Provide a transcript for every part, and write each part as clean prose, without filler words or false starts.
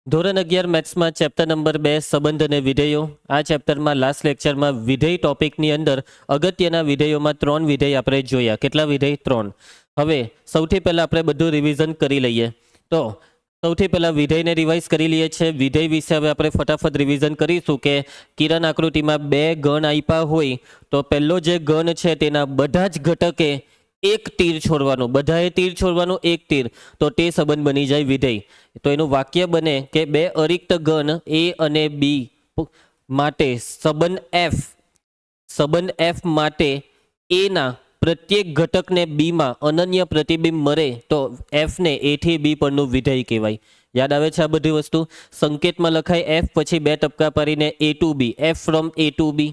ધોરણ 11 મેથ્સમાં chapter number 2 સંબંધ અને વિધેયો. આ ચેપ્ટરમાં લાસ્ટ લેક્ચરમાં વિધેય ટોપિકની અંદર અગત્યના વિધેયોમાં 3 વિધેય આપણે જોયા. કેટલા વિધેય? 3. હવે સૌથી પહેલાં આપણે બધું રિવિઝન કરી લઈએ. તો સૌથી પહેલાં વિધેયને રિવાઇઝ કરી લઈએ છીએ. વિધેય વિશે હવે આપણે ફટાફટ રિવિઝન કરીશું કે કિરણ આકૃતિમાં 2 ગણ આપ્યા હોય તો પહેલો જે ગણ છે તેના બધા જ ઘટકે એક તીર છોડવાનું, બધાએ તીર છોડવાનું, એક તીર, તો તે સંબંધ બની જાય વિધેય. તો એનું વાક્ય બને કે 2 અરિક્ત ગણ એ અને બી માટે સંબંધ એફ માટે એના પ્રત્યેક ઘટકને બીમાં અનન્ય પ્રતિબિંબ મળે તો એફને એ થી બી પરનું વિધેય કહેવાય. યાદ આવે છે આ બધી વસ્તુ? સંકેતમાં લખાય એફ, પછી 2 ટપકા પાડીને A to B, f from A to B.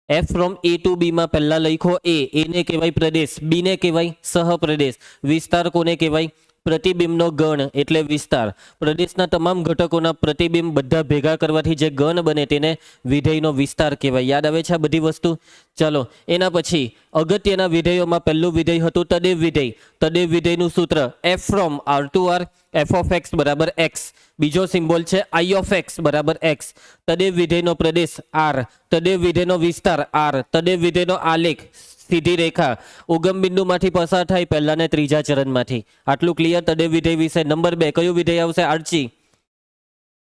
F from A to બીમાં પહેલા લખો એને કહેવાય પ્રદેશ, બીને કહેવાય સહપ્રદેશ. વિસ્તાર કોને કહેવાય? પ્રતિબિંબનો ગણ એટલે વિસ્તાર. પ્રદેશના તમામ ઘટકોના પ્રતિબિંબ બધા ભેગા કરવાથી જે ગણ બને તેને વિધેયનો વિસ્તાર કહેવાય. યાદ આવે છે આ બધી વસ્તુ? ચલો, એના પછી અગત્યના વિધેયોમાં પહેલું વિધેય હતું તદેવ વિધેય. તદેવ વિધેયનું સૂત્ર F from R to R F of X બરાબર એક્સ. બીજો સિમ્બોલ છે આઈ ઓફ એક્સ બરાબર એક્સ. તદેવ વિધેયનો પ્રદેશ આર, તદેવ વિધેયનો વિસ્તાર આર, તદેવ વિધેયનો આલેખ સીધી રેખા ઉગમ બિંદુમાંથી પસાર થાય પહેલા ને ત્રીજા ચરણમાંથી. આટલું ક્લિયર તદેવ વિધેય વિશે. નંબર 2 કયું વિધેય આવશે? આર્ચી.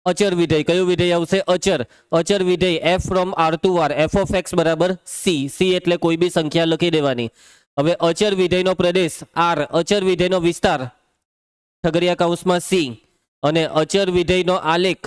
અચર વિધેય. કયું વિધેય આવશે? અચર. અચર વિધેય F from R to R F of X બરાબર સી. સી એટલે કોઈ બી સંખ્યા લખી દેવાની. હવે અચર વિધેયનો પ્રદેશ આર, અચર વિધેયનો વિસ્તાર છગડિયા કૌંસમાં સી, અને અચર વિધેયનો આલેખ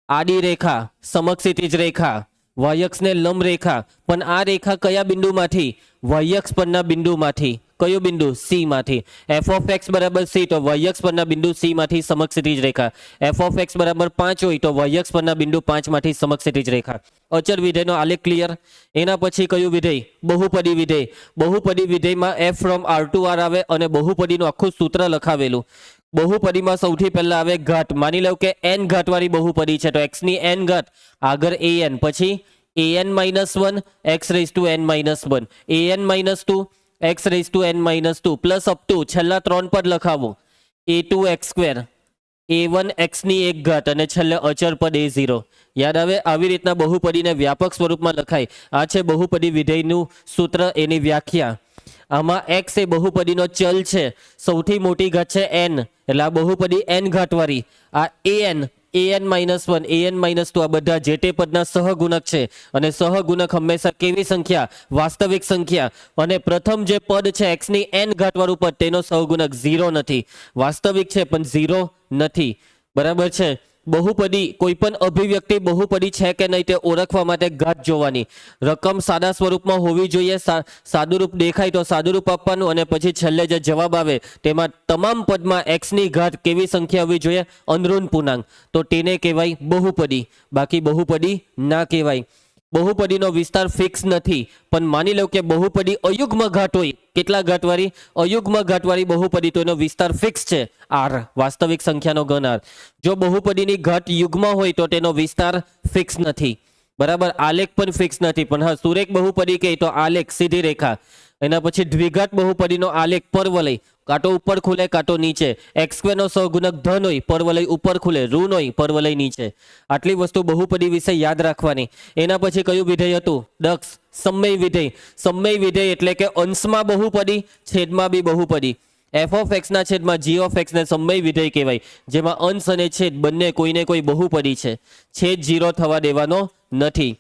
આડી રેખા, સમક્ષિતિજ રેખા, વાયક્ષને લંબ રેખા. પણ આ રેખા કયા બિંદુમાંથી? વાયક્ષ પરના બિંદુમાંથી. કયું બિંદુ? સી માંથી. એફ ઓફ એક્સ બરાબર સી તો વાયક્ષ પરના બિંદુ સી માંથી સમક્ષિતિજ રેખા. એફ ઓફ એક્સ બરાબર 5 હોય તો વાયક્ષ પરના બિંદુ 5 માંથી સમક્ષિતિજ રેખા. અચર વિધેયનો આલેખ ક્લિયર. એના પછી કયું વિધેય? બહુપદી વિધેય. બહુપદી વિધેયમાં f from R to R આવે અને બહુપદીનું આખું સૂત્ર લખાવેલું. બહુપદીમાં સૌથી પહેલા આવે ઘાત. માની લો કે n ઘાત વાળી બહુપદી છે તો x ની n ઘાત આગળ an, પછી an-1 x rays to n-1, an-2 x rays ટુ n-2 પ્લસ અપ ટુ છેલ્લા 3 પદ લખાવો a2x2, a1 x ની 1 ઘાત અને છેલ્લે અચર પદ a0. યાદ આવે? આવી રીતના બહુપદીને વ્યાપક સ્વરૂપમાં લખાય. આ છે બહુપદી વિધેયનું સૂત્ર, એની વ્યાખ્યા. આમાં x એ બહુપદીનો ચલ છે. સૌથી મોટી ઘાત છે n એટલે આ બહુપદી n ઘાત વાળી. આ an-1 an-2 આ બધા જે તે પદના સહગુણક છે. અને સહગુણક હંમેશા કેવી સંખ્યા? વાસ્તવિક સંખ્યા. અને પ્રથમ જે પદ છે x ની n ઘાત વાળું પદ તેનો સહગુણક 0 નથી. વાસ્તવિક છે પણ 0 નથી. બરાબર છે? બહુપદી કોઈ પણ અભિવ્યક્તિ બહુપદી છે કે નહીં તે ઓળખવા માટે ઘાત જોવાની. રકમ સાદા સ્વરૂપમાં હોવી જોઈએ. સાદુરૂપ દેખાય તો સાદુરૂપ આપવાનું અને પછી છેલ્લે જે જવાબ આવે તેમાં તમામ પદમાં x ની ઘાત કેવી સંખ્યા હોવી જોઈએ? અનઋણ પૂર્ણાંક. તો તેને કહેવાય બહુપદી. બાકી બહુપદી ના કહેવાય. બહુપદીનો વિસ્તાર ફિક્સ નથી. પણ માની લો કે બહુપદી અયુગ્મ ઘાત હોય. કેટલા ઘાતવાળી? અયુગ્મ ઘાતવાળી બહુપદી, તો એનો વિસ્તાર ફિક્સ છે r, વાસ્તવિક સંખ્યાનો ઘન r. જો બહુપદીની ઘાત યુગ્મ હોય તો તેનો વિસ્તાર ફિક્સ નથી. બરાબર? આલેખ પણ ફિક્સ નથી. પણ હા, સુરેખ બહુપદી કહે તો આલેખ સીધી રેખા. એના પછી દ્વિઘાત બહુપદીનો આલેખ પરવલય, કાંટો ઉપર ખુલે કાંટો નીચે. x2 નો સહગુણક ધન હોય, પરવલય ઉપર ખુલે, ઋણ હોય, પરવલય નીચે. આટલી વસ્તુ બહુપદી વિશે યાદ રાખવાની. એના પછી કયું વિધેય હતું? દક્ષ. સમય વિધેય. સમય વિધેય એટલે કે અંશમાં બહુપદી, છેદમાં બી બહુપદી. એફ ઓફ એક્સ ના છેદમાં જી ઓફ એક્સ ને સમય વિધેય કહેવાય. જેમાં અંશ અને છેદ બંને કોઈને કોઈ બહુપદી છે. છેદ 0 થવા દેવાનો નથી.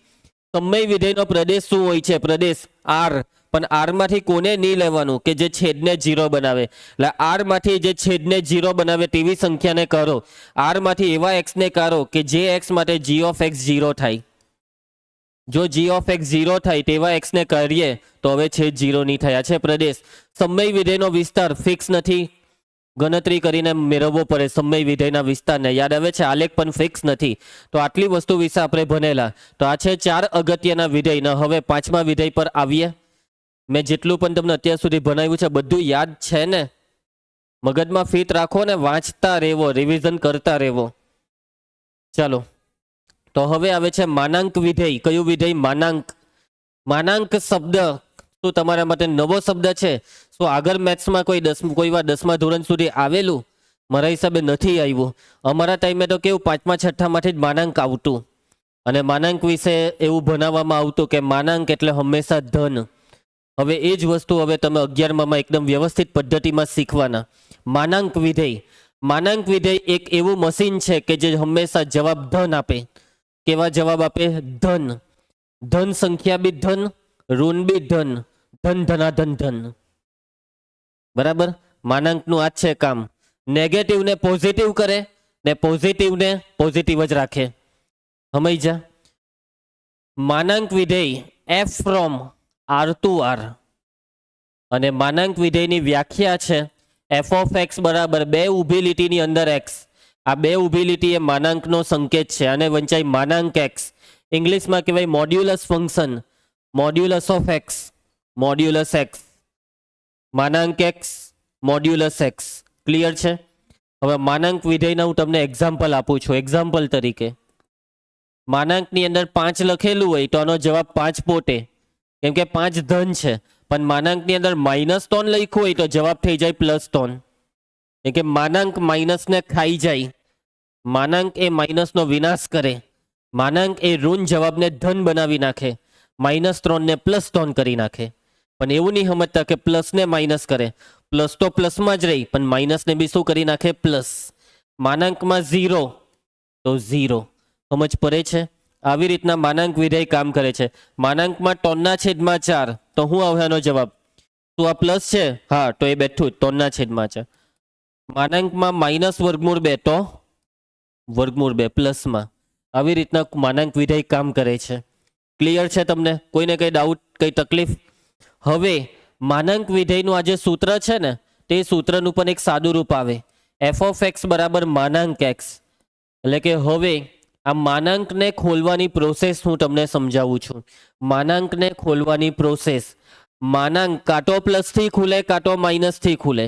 સમય વિધેયનો પ્રદેશ શું હોય છે? પ્રદેશ આર. પણ આર માંથી કોને નહીં લેવાનું? કે જે છેદને 0 બનાવે. એટલે આર માંથી જે છેદને 0 બનાવે તેવી સંખ્યાને કરો. આર માંથી એવા એક્સ ને કાઢો કે જે એક્સ માટે જી ઓફ એક્સ 0 થાય. જો જી ઓફ એક્સ 0 થાય તેવા એક્સ ને કરીએ તો હવે છેદ 0 નહીં થયા છે પ્રદેશ. સમય વિધેયનો વિસ્તાર ફિક્સ નથી. ગણતરી કરીને મેળવવો પડે સમય વિધેયના વિસ્તારને. યાદ આવે છે? આલેખ પણ ફિક્સ નથી. તો આટલી વસ્તુ વિશે આપણે ભણેલા. તો આ છે 4 અગત્યના વિધેય. હવે 5મા વિધેય પર આવીએ. મેં જેટલું પણ તમને અત્યાર સુધી ભણાવ્યું છે બધું યાદ છે ને? મગજમાં ફિટ રાખો ને વાંચતા રહેવો, રિવિઝન કરતા રહેવો. ચાલો, તો હવે આવે છે માનાંક વિધેય. કયું વિધેય? માનાંક. માનાંક શબ્દ શું તમારા માટે નવો શબ્દ છે? શું આગળ મેથ્સમાં કોઈ વાર 10મા ધોરણ સુધી આવેલું? મારા હિસાબે નથી આવ્યું. અમારા ટાઈમે તો કેવું 5મા 6ઠામાંથી જ માનાંક આવતું અને માનાંક વિશે એવું ભણાવવામાં આવતું કે માનાંક એટલે હંમેશા ધન. હવે એ જ વસ્તુ હવે તમે 11મામાં એકદમ વ્યવસ્થિત પદ્ધતિમાં શીખવાના. માનાંક વિધેય. માનાંક વિધેય એક એવું મશીન છે કે જે હંમેશા જવાબ ધન આપે. કેવા જવાબ આપે? ધન. ધન સંખ્યા બી ધન, ઋણ બી ધન, ધન ધનાધન ધન. બરાબર? માનાંકનું આ જ છે કામ. નેગેટિવને પોઝિટિવ કરે ને પોઝિટિવને પોઝિટિવ જ રાખે. સમજ્યા? માનાંક વિધેય F from R to R અને માનાંક વિધેયની વ્યાખ્યા છે એફ ઓફ એક્સ બરાબર બે ઊભી લીટીની અંદર એક્સ. આ બે ઊભી લીટી એ માનાંકનો સંકેત છે અને વંચાય માનાંક એક્સ. ઇંગ્લિશમાં કહેવાય modulus function, modulus of x, modulus x, માનાંક એક્સ, મોડ્યુલસ એક્સ. ક્લિયર છે? હવે માનાંક વિધેયના હું તમને એક્ઝામ્પલ આપું છું. એક્ઝામ્પલ તરીકે માનાંકની અંદર 5 લખેલું હોય તો આનો જવાબ 5 પોતે, કેમ કે 5 ધન છે. પણ માનાંકની અંદર -3 લખ્યું હોય તો જવાબ થઈ જાય +3. કેમ કે માનાંક માઇનસને ખાઈ જાય. માનાંક એ માઇનસનો વિનાશ કરે. માનાંક એ ઋણ જવાબને ધન બનાવી નાખે. -3 ને +3 કરી નાખે. પણ એવું નહીં સમજતા કે પ્લસને માઇનસ કરે. પ્લસ તો પ્લસમાં જ રહી પણ માઇનસને બી શું કરી નાખે? પ્લસ. માનાંકમાં 0 તો 0. સમજ પડે છે? આવી રીતના માનાંક વિધેય કામ કરે છે. માનાંકમાં 3/4 તો શું આવે આનો જવાબ? શું આ પ્લસ છે? હા, તો એ બેઠું 3/4. માનાંકમાં -√2 તો √2 પ્લસમાં. આવી રીતના માનાંક વિધેય કામ કરે છે. ક્લિયર છે તમને? કોઈને કઈ ડાઉટ, કઈ તકલીફ? હવે માનાંક વિધેયનું આ જે સૂત્ર છે ને તે સૂત્રનું પણ એક સાદું રૂપ આવે. એફ ઓફ એક્સ બરાબર માનાંક એક્સ. એટલે કે હવે આ માનાંકને ખોલવાની પ્રોસેસ હું તમને સમજાવું છું. માનાંકને ખોલવાની પ્રોસેસ. માનાંક કાંટો પ્લસથી ખુલે કાંટો માઇનસથી ખુલે.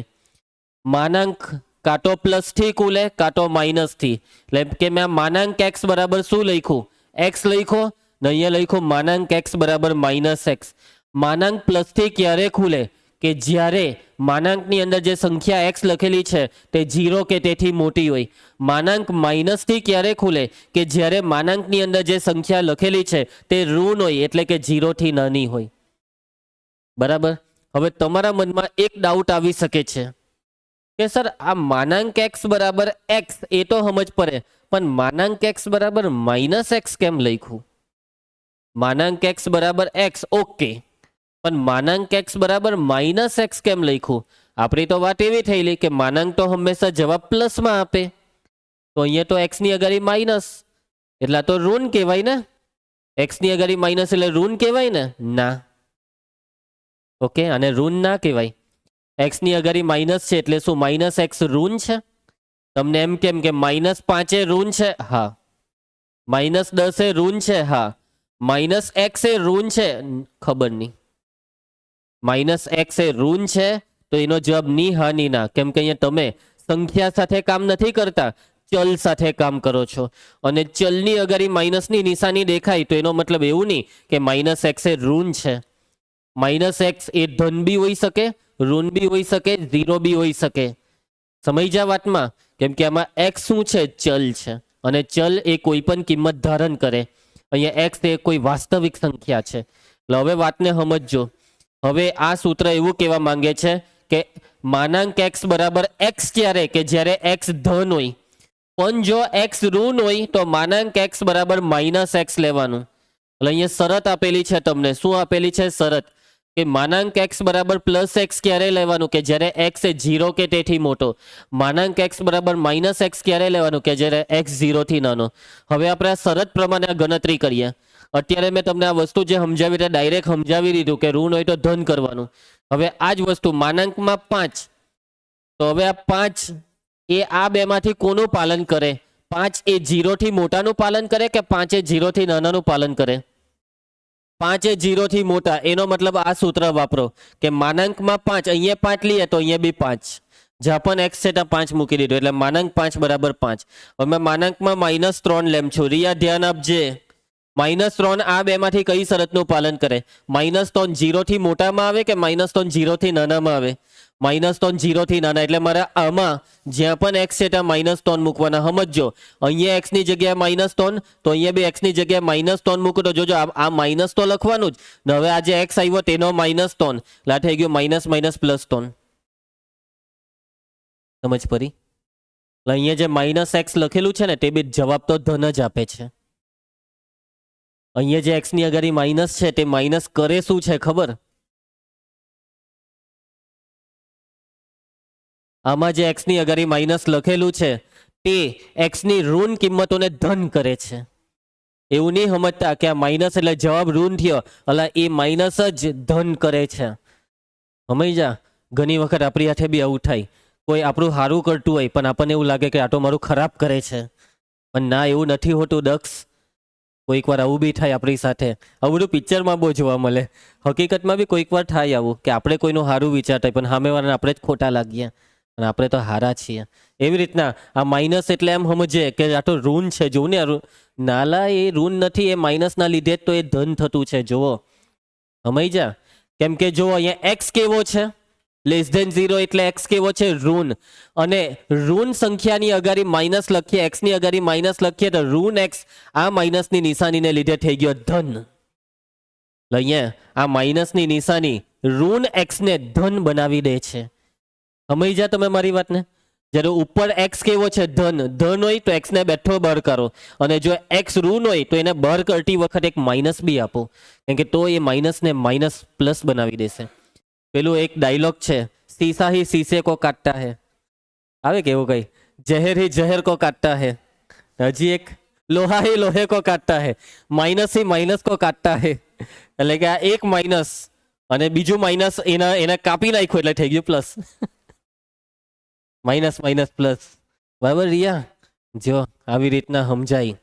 માનાંક કાંટો પ્લસથી ખુલે કાંટો માઇનસથી. એટલે કે મેં માનાંક એક્સ બરાબર શું લખ્યું? એક્સ લખ્યો ને અહીંયા લખ્યું માનાંક એક્સ બરાબર -એક્સ. માનાંક પ્લસથી ક્યારે ખુલે? કે જ્યારે માનાંકની અંદર જે સંખ્યા એક્સ લખેલી છે તે 0 કે તેથી મોટી હોય. માનાંક માઇનસથી ક્યારે ખુલે? કે જ્યારે માનાંકની અંદર જે સંખ્યા લખેલી છે તે ઋણ હોય, એટલે કે 0 થી નાની હોય. બરાબર? હવે તમારા મનમાં એક ડાઉટ આવી શકે છે કે સર આ માનાંક એક્સ બરાબર એક્સ એ તો સમજ પડે, પણ માનાંક એક્સ બરાબર -એક્સ કેમ લખ્યું? માનાંક એક્સ બરાબર એક્સ ઓકે, પણ માનાંક એક્સ બરાબર -એક્સ કેમ લખ્યું? આપણી તો વાત એવી થયેલી કે માનાંક તો હંમેશા જવાબ પ્લસમાં આપે. તો અહીંયા તો એક્સની અગાડી માઇનસ એટલે તો ઋણ કહેવાય ને. એક્સની અગાડી માઇનસ એટલે ઋણ કહેવાય ને? ના. ઓકે, અને ઋણ ના કહેવાય. એક્સની અગાડી માઇનસ છે એટલે શું -એક્સ ઋણ છે? તમને એમ કેમ કે -5 એ ઋણ છે? હા. -10 એ ઋણ છે? હા. -x એ ઋણ છે? ખબર નહીં. -x એ ઋણ છે તો એનો જવાબ ની હા ની ના. કેમ કે અહીંયા તમે સંખ્યા સાથે કામ નથી કરતા, ચલ સાથે કામ કરો છો. અને ચલની અગાડી માઇનસની નિશાની દેખાય તો એનો મતલબ એવું નહીં કે -x એ ઋણ છે. -x એ ધન બી હોઈ શકે, ઋણ બી હોઈ શકે, 0 બી હોઈ શકે. સમજ્યા વાતમાં? કેમ કે આમાં x શું છે? ચલ છે. અને ચલ એ કોઈ પણ કિંમત ધારણ કરે. અહીંયા x એ કોઈ વાસ્તવિક સંખ્યા છે. એટલે હવે વાતને સમજજો. હવે આ સૂત્ર એવું કહેવા માંગે છે કે માનાંક એક્સ બરાબર એક્સ ક્યારે? કે જ્યારે એક્સ ધન હોય. પણ જો એક્સ ઋણ હોય તો માનાંક એક્સ બરાબર -એક્સ લેવાનું. એટલે અહીંયા શરત આપેલી છે તમને. શું આપેલી છે શરત? કે માનાંક એક્સ બરાબર +x ક્યારે લેવાનું? કે જ્યારે એક્સ એ 0 કે તેથી મોટો. માનાંક એક્સ બરાબર -x ક્યારે લેવાનું? કે જ્યારે એક્સ 0 થી નાનો. હવે આપણે આ શરત પ્રમાણે આ ગણતરી કરીએ. અત્યારે મેં તમને આ વસ્તુ જે સમજાવી તે ડાયરેક્ટ સમજાવી દીધું કે ઋણ હોય તો ધન કરવાનું. હવે આ જ વસ્તુ માનાંકમાં 5. તો હવે આ 5 એ આ બેમાંથી કોનું પાલન કરે? 5 એ 0 થી મોટાનું પાલન કરે કે 5 એ 0 થી નાનાનું પાલન કરે? 5 એ 0 થી મોટા. એનો મતલબ આ સૂત્ર વાપરો કે માનાંકમાં 5, અહીંયા 5 લઈએ તો અહીંયા બી 5. જ્યાં પણ એક્સ છે ત્યાં 5 મૂકી દીધું એટલે માનાંક 5 બરાબર 5. હવે માનાંકમાં -3 લેમ છું. રિયા ધ્યાન આપજે. -3 આ બેમાંથી કઈ શરતનું પાલન કરે? -3 0 થી મોટામાં આવે કે -3 0 થી નાનામાં આવે? -3 0 થી નાના, એટલે મારે આમાં જ્યાં પણ x છે ત્યાં -3 મૂકવાના. સમજો, અહીંયા x ની જગ્યાએ -3, તો અહીંયા બી x ની જગ્યાએ -3 મૂકો તો જોજો આ માઇનસ તો લખવાનું જ ને. હવે આ જે x આવ્યો તેનો -3 એટલે આ થઈ ગયું -+3. સમજ પડી? અહીંયા જે -x લખેલું છે ને તે બી જવાબ તો ધન જ આપે છે. અહીંયા જે x ની અગાડી માઇનસ છે તે માઇનસ કરે શું છે ખબર? આમાં જે x ની અગાડી માઇનસ લખેલું છે તે x ની ઋણ કિંમતોને ધન કરે છે. એવું નહીં સમજતા કે આ માઇનસ એટલે જવાબ ઋણ થયો, અલા એ માઇનસ જ ધન કરે છે. સમજ્યા? ઘણી વખત આપણી હાથે બી આવું થાય, કોઈ આપણું સારું કરતું હોય પણ આપણને એવું લાગે કે આ તો મારું ખરાબ કરે છે, પણ ના એવું નથી હોતું દક્ષ. કોઈક વાર આવું બી થાય આપણી સાથે. આવું બધું પિક્ચરમાં બહુ જોવા મળે. હકીકતમાં બી કોઈક વાર થાય આવું કે આપણે કોઈનું સારું વિચારતા પણ સામેવાળાને આપણે જ ખોટા લાગીએ અને આપણે તો હારા છીએ. એવી રીતના આ માઇનસ એટલે એમ સમજે કે આ તો ઋણ છે. જોવું ને, નાલા એ ઋણ નથી, એ માઇનસના લીધે જ તો એ ધન થતું છે. જુઓ, સમજ્યા? કેમ કે જો અહીંયા x કેવો છે, <0 એટલે x કેવો છે? ઋણ. અને ઋણ સંખ્યાની અગાડી માઇનસ લખીએ, x ની અગાડી માઇનસ લખીએ તો ઋણ x આ માઇનસની નિશાનીને લીધે થઈ ગયો ધન. અહીંયા આ માઇનસની નિશાની ઋણ x ને ધન બનાવી દે છે. સમજ્યા તમે મારી વાતને? જ્યારે ઉપર x કેવો છે? ધન હોય તો x ને બેઠો બહાર કરો, અને જો x ઋણ હોય તો એને બહાર કરતી વખત એક માઇનસ બી આપો, કેમ કે તો એ માઇનસને -+ બનાવી દેશે. પેલું એક ડાયલોગ છે, સીસા ही शीशे को काटता है, આવે કેવું કઈ? જહેર ही जहर को काटता है. હજી એક, લોહા ही लोहे को काटता है, माइनस ही माइनस को काटता है. એટલે કે આ એક માઇનસ અને બીજું માઇનસ એને કાપી નાખ્યું એટલે થઈ ગયું પ્લસ. માઇનસ+. બરાબર રિયા? જો આવી રીતના સમજાય.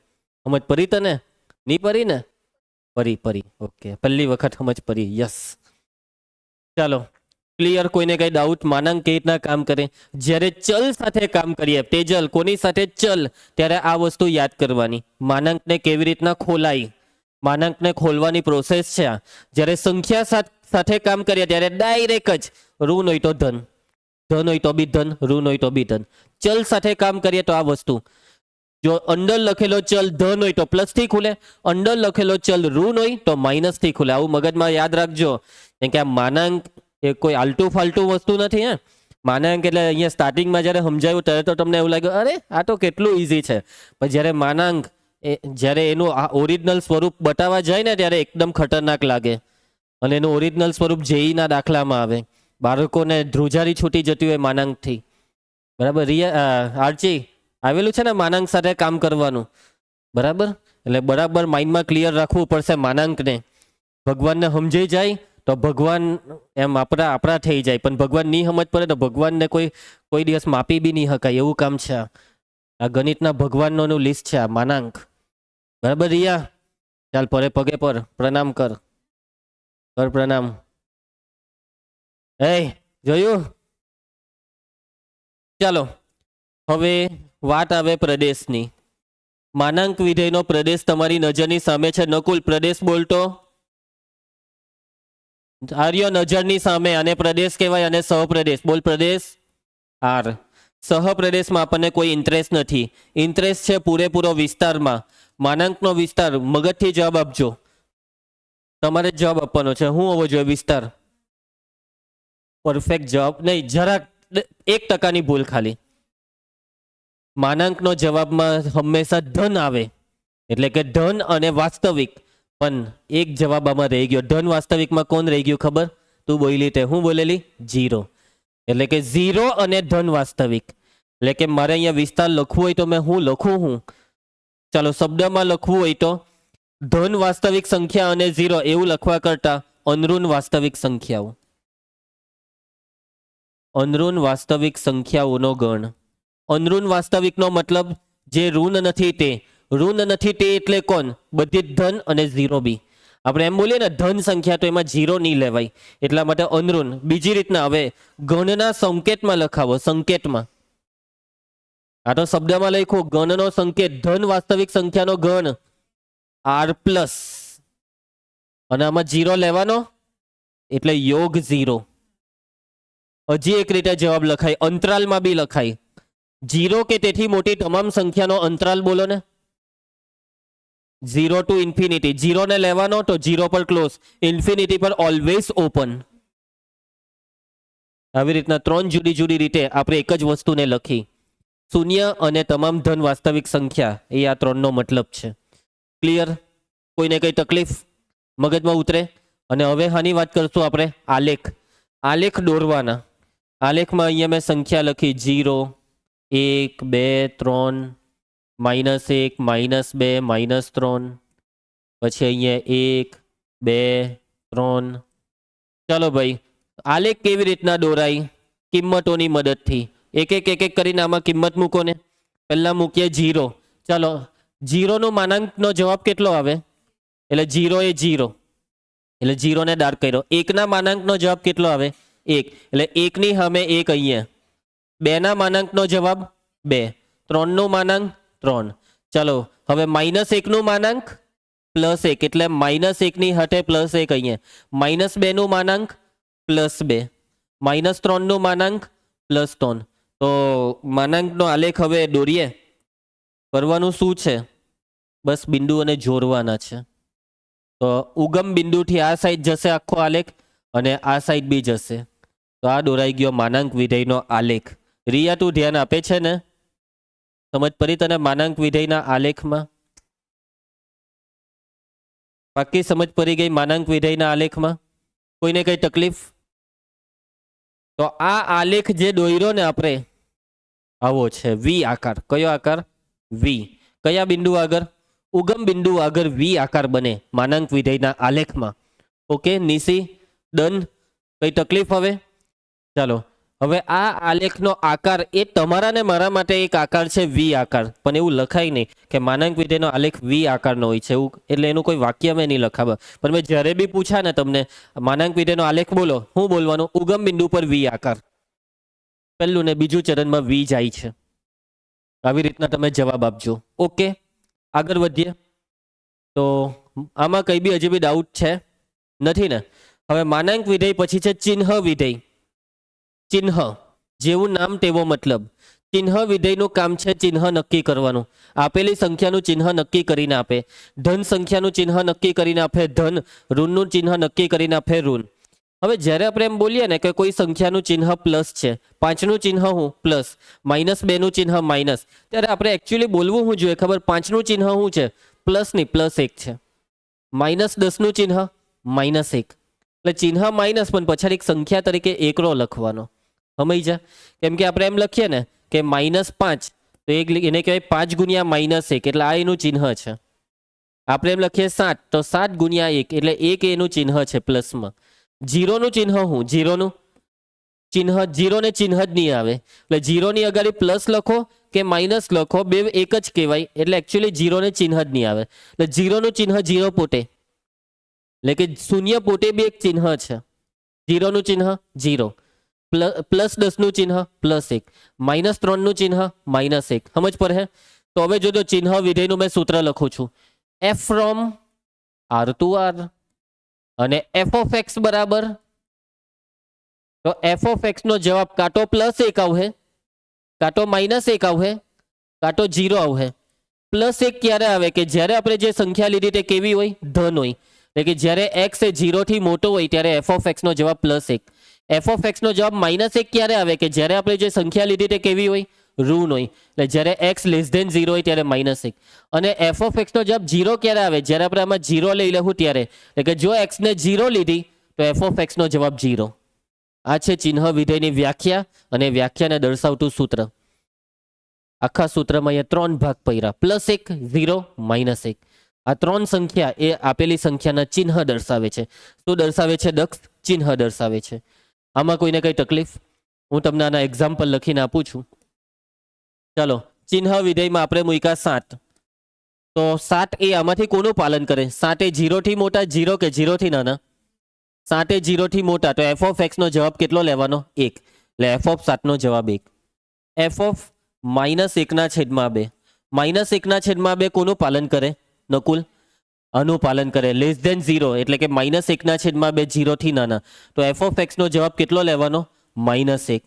સમજ પડી તને? નહીં પડી ને? પડી. ઓકે, પહેલી વખત સમજ પડી. યસ, ચાલો ક્લિયર. કોઈને કઈ ડાઉટ? માનાંક કેવી રીતના કામ કરે? જ્યારે ચલ સાથે કામ કરીએ, તેજલ કોની સાથે? ચલ, ત્યારે આ વસ્તુ યાદ કરવાની. માનાંકને કેવી રીતના ખોલાય, માનાંકને ખોલવાની પ્રોસેસ છે આ. જ્યારે સંખ્યા સાથે કામ કરીએ ત્યારે ડાયરેક્ટ જ ઋણ હોય તો ધન, ધન હોય તો બી ધન, ઋણ હોય તો બી ધન. ચલ સાથે કામ કરીએ તો આ વસ્તુ, જો અંદર લખેલો ચલ ધન હોય તો પ્લસ થી ખુલે, અંદર લખેલો ચલ ઋણ હોય તો માઇનસ થી ખુલે. આવું મગજમાં યાદ રાખજો, કેમ કે આ માનાંક એ કોઈ આલટું ફાલતું વસ્તુ નથી. હે, માનાંક એટલે અહીંયા સ્ટાર્ટિંગમાં જ્યારે સમજાયું ત્યારે તો તમને એવું લાગ્યું અરે આ તો કેટલું ઇઝી છે, પણ જ્યારે માનાંક જ્યારે એનું ઓરિજિનલ સ્વરૂપ બતાવવા જાય ને ત્યારે એકદમ ખતરનાક લાગે. અને એનું ઓરિજિનલ સ્વરૂપ જેઈના દાખલામાં આવે, બાળકોને ધ્રુજારી છૂટી જતી હોય માનાંકથી. બરાબર આર્ચી? આવેલું છે ને માનાંક સાથે કામ કરવાનું. બરાબર, એટલે બરાબર માઇન્ડમાં ક્લિયર રાખવું પડશે માનાંકને. ભગવાનને સમજાઈ જાય તો ભગવાન એમ આપણા થઈ જાય, પણ ભગવાન નહીં સમજ પડે તો ભગવાનને કોઈ દિવસ માપી બી નહીં શકાય. એવું કામ છે આ ગણિતના ભગવાનનું લિસ્ટ છે આ માનાંક. બરાબર રિયા? ચાલ પગે પર પ્રણામ કર પ્રણામ. જોયું? ચાલો હવે વાત આવે પ્રદેશની. માનાંક વિધેયનો પ્રદેશ તમારી નજરની સામે છે. નકુલ પ્રદેશ બોલતો. આર્યો નજરની સામે. અને પ્રદેશ કહેવાય અને સહપ્રદેશ. બોલ પ્રદેશ. આર. સહપ્રદેશમાં આપણને કોઈ ઇન્ટરેસ્ટ નથી. ઇન્ટરેસ્ટ છે પૂરેપૂરો વિસ્તારમાં. માનાંકનો વિસ્તાર મગજથી જવાબ આપજો. તમારે જવાબ આપવાનો છે. શું હોવો જોઈએ વિસ્તાર? પરફેક્ટ જવાબ નહીં, જરાક 1% ભૂલ ખાલી. માનાંકનો જવાબમાં હંમેશા ધન આવે, એટલે કે ધન અને વાસ્તવિક. પણ એક જવાબ આમાં રહી ગયો. ધન વાસ્તવિકમાં કોણ રહી ગયું ખબર? તું બોલી તે. હું બોલેલી? 0. એટલે કે 0 અને ધન વાસ્તવિક. એટલે કે મારે અહીંયા વિસ્તાર લખવું હોય તો મેં હું લખું હું? ચાલો શબ્દમાં લખવું હોય તો ધન વાસ્તવિક સંખ્યા અને 0 એવું લખવા કરતા અનઋણ વાસ્તવિક સંખ્યાઓ. અનઋણ વાસ્તવિક સંખ્યાઓનો ગણ. અનઋણ વાસ્તવિકનો મતલબ જે ઋણ નથી તે. ઋણ નથી તે એટલે કોણ? બધી ધન અને 0 બી. આપણે એમ બોલીએ ને ધન સંખ્યા તો એમાં 0 નહીં લેવાય, એટલા માટે અનઋણ. બીજી રીતના હવે ગણના સંકેતમાં લખાવો. સંકેતમાં આ તો શબ્દમાં લખો ગણનો સંકેત. ધન વાસ્તવિક સંખ્યાનો ગણ. આર પ્લસ અને આમાં 0 લેવાનો એટલે યોગ 0. હજી એક રીતે જવાબ લખાય, અંતરાલમાં બી લખાય. 0 કે તેથી મોટી તમામ સંખ્યાનો અંતરાલ બોલો ને. 0 ટુ ઇન્ફિનિટી. 0 ને લેવાનો તો 0 પર ક્લોઝ, ઇન્ફિનિટી પર ઓલવેઝ ઓપન. આવી રીતના 3 જુદી જુદી રીતે આપણે એક જ વસ્તુને લખી. શૂન્ય અને તમામ ધન વાસ્તવિક સંખ્યા એ આ 3નો મતલબ છે. ક્લિયર? કોઈને કઈ તકલીફ મગજમાં ઉતરે? અને હવે આની વાત કરશું આપણે આલેખ. આલેખ દોરવાના. આલેખમાં અહીંયા મેં સંખ્યા લખી 0, 1, 2, 3, -1, -2, -3. પછી અહીંયા 1, 2, 3. ચાલો ભાઈ, આલેખ કેવી રીતના દોરાય? કિંમતોની મદદથી. એક એક કરીને આમાં કિંમત મૂકો ને. પહેલા મૂકીએ 0. ચાલો, 0 નો માનાંકનો જવાબ કેટલો આવે? એટલે 0 એ 0, એટલે 0 ને ડાર્ક કર્યો. 1 ના માનાંકનો જવાબ કેટલો આવે? 1, એટલે 1 ની સામે 1 અહીંયા. 2 ના માનાંકનો જવાબ 2. 3 નું માનાંક 3. ચાલો હવે -1 નું માનાંક +1, એટલે -1 ની હાથે +1 અહીંયા. -2 નું માનાંક +2, -3 નું માનાંક +3. તો માનાંકનો આલેખ હવે દોરીએ. કરવાનું શું છે? બસ બિંદુઓને જોડવાના છે. તો ઉગમ બિંદુથી આ સાઈડ જશે આખો આલેખ અને આ સાઈડ બી જશે. તો આ દોરાઈ ગયો માનાંક વિધેયનો આલેખ. રિયા, તું ધ્યાન આપે છે ને? સમજ પડી તને માનાંક વિધેયના આલેખમાં? બાકી સમજ પડી ગઈ માનાંક વિધેયના આલેખમાં? કોઈને કઈ તકલીફ? તો આ આલેખ જે દોર્યો ને આપણે, આવો છે વી આકાર. કયો આકાર? વી. કયા બિંદુ આગળ? ઉગમ બિંદુ આગળ વી આકાર બને માનાંક વિધેયના આલેખમાં. Okay Nishi, done? કઈ તકલીફ હવે? ચાલો હવે આ આલેખનો આકાર એ તમારા ને મારા માટે એક આકાર છે વી આકાર, પણ એવું લખાય નહીં કે માનાંક વિધેયનો આલેખ વી આકારનો હોય છે એવું, એટલે એનું કોઈ વાક્ય મેં નહીં લખાવા. પણ મેં જ્યારે બી પૂછા ને તમને માનાંક વિધેયનો આલેખ બોલો, શું બોલવાનું? ઉગમ બિંદુ પર વી આકાર. પહેલું ને બીજું ચરણમાં વી જાય છે. આવી રીતના તમે જવાબ આપજો. ઓકે, આગળ વધીએ. તો આમાં કઈ બી હજી બી ડાઉટ છે? નથી ને? હવે માનાંક વિધેય પછી છે ચિહ્ન વિધેય. ચિહ્ન, જેવું નામ તેવો મતલબ. ચિહ્ન વિધેયનું કામ છે ચિહ્ન નક્કી કરવાનું. આપેલી સંખ્યાનું ચિહ્ન નક્કી કરીને આપે. ધન સંખ્યાનું ચિહ્ન નક્કી કરીને આપે ધન, ઋણનું ચિહ્ન નક્કી કરીને આપે ઋણ. હવે જ્યારે આપણે એમ બોલીએ ને કે કોઈ સંખ્યાનું ચિહ્ન પ્લસ છે, 5નું ચિહ્ન હું પ્લસ, -2નું ચિહ્ન માઇનસ, ત્યારે આપણે એકચ્યુઅલી બોલવું શું જોઈએ ખબર? 5નું ચિહ્ન શું છે? પ્લસ ની +1 છે. -10નું ચિહ્ન -1, એટલે ચિહ્ન માઇનસ પણ પછાડી એક સંખ્યા તરીકે એકરો લખવાનો. સમજ્યા? કેમ કે આપણે એમ લખીએ ને કે -5, તો એને કહેવાય 5 ગુણ્યા -1, એટલે આ એનું ચિહ્ન છે. આપણે એમ લખીએ 7, તો 7 ગુણ્યા 1, એટલે 1 એનું ચિહ્ન છે પ્લસમાં. 0નું ચિહ્ન હું? 0નું ચિહ્ન 0 ને ચિહ્ન જ નહીં આવે, એટલે 0 ની અગાડી પ્લસ લખો કે માઇનસ લખો, બે એક જ કહેવાય. એટલે એકચ્યુઅલી 0 ને ચિહ્ન જ નહીં આવે, એટલે 0નું ચિહ્ન 0 પોતે, એટલે કે શૂન્ય પોતે બી એક ચિહ્ન છે. 0નું ચિહ્ન 0, +10નું ચિહ્ન +1, -3નું ચિહ્ન -1. સમજ પડે? તો હવે જોજો ચિહ્ન વિધેયનું મેં સૂત્ર લખું છું. f from r to r અને f of x બરાબર, તો f of x નો જવાબ કાં તો +1 આવશે, કાં તો -1 આવશે, કાં તો 0 આવશે. +1 ક્યારે આવે? કે જ્યારે આપણે જે સંખ્યા લીધી તે કેવી હોય? ધન હોય. એટલે કે જ્યારે x એ 0 થી મોટો હોય ત્યારે f of x નો જવાબ +1. f of x નો જવાબ -1 ક્યારે આવે? કે જ્યારે આપણે જે સંખ્યા લીધી તે કેવી હોય? ઋણ હોય. એટલે જ્યારે x <0 હોય ત્યારે -1. અને f of x નો જવાબ 0 ક્યારે આવે? જ્યારે આપણે આમાં 0 લઈ લેવું ત્યારે. એટલે કે જો x ને 0 લીધી તો f of x નો જવાબ 0. આ છે ચિહ્ન વિધેયની વ્યાખ્યા અને વ્યાખ્યાને દર્શાવતું સૂત્ર. આખા સૂત્રમાં અહીંયા 3 ભાગ પડ્યા: +1, 0, -1. આ 3 સંખ્યા એ આપેલી સંખ્યાના ચિહ્ન દર્શાવે છે. શું દર્શાવે છે દક્ષ? ચિહ્ન દર્શાવે છે. આમાં કોઈને કઈ તકલીફ? હું તમને આના એક્ઝામ્પલ લખીને આપું છું. ચાલો, ચિહ્ન વિધેયમાં આપણે મૂક્યા 7. તો 7 એ આમાંથી કોનું પાલન કરે? 7 એ 0 થી મોટા, 0 કે 0 થી નાના? 7 એ 0 થી મોટા, તો f of x નો જવાબ કેટલો લેવાનો? 1. એટલે f of 7 નો જવાબ 1. f of -1/2, -1/2 કોનું પાલન કરે? નકુલ. આનું પાલન કરે. લેસ ધેન 0 એટલે કે -1/2 0 થી નાના. તો એફ ઓફ એક્સનો જવાબ કેટલો લેવાનો? -1.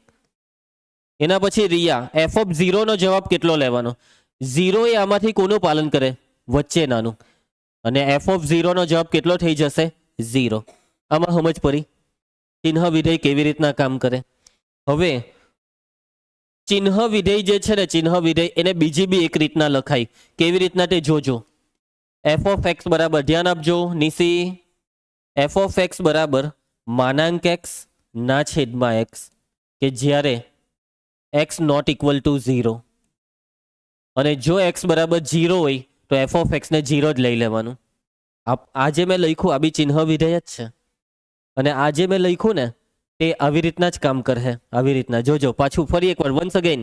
એના પછી રિયા, એફ ઓફ 0 નો જવાબ કેટલો લેવાનો? 0 એ આમાંથી કોનું પાલન કરે? વચ્ચે નાનું. અને એફ ઓફ 0 નો જવાબ કેટલો થઈ જશે? 0. આમાં સમજ પડી ચિહ્ન વિધેય કેવી રીતના કામ કરે. હવે ચિહ્ન વિધેય જે છે ને, ચિહ્ન વિધેય એને બીજી બી એક રીતના લખાય. કેવી રીતના તે જોજો. એફ ઓફ એક્સ બરાબર, ધ્યાન આપજો નિશી, એફ ઓફ એક્સ બરાબર માનાંક એક્સ ના છેદમાં એક્સ, કે જ્યારે એક્સ નોટ ઇક્વલ ટુ 0. અને જો એક્સ બરાબર 0 હોય તો એફ ઓફ એક્સને 0 જ લઈ લેવાનું. આ જે મેં લખ્યું આ બી ચિહ્ન વિધેય જ છે. અને આ જે મેં લખ્યું ને તે આવી રીતના જ કામ કરે. આવી રીતના જોજો. પાછું ફરી એકવાર વન્સ અગેન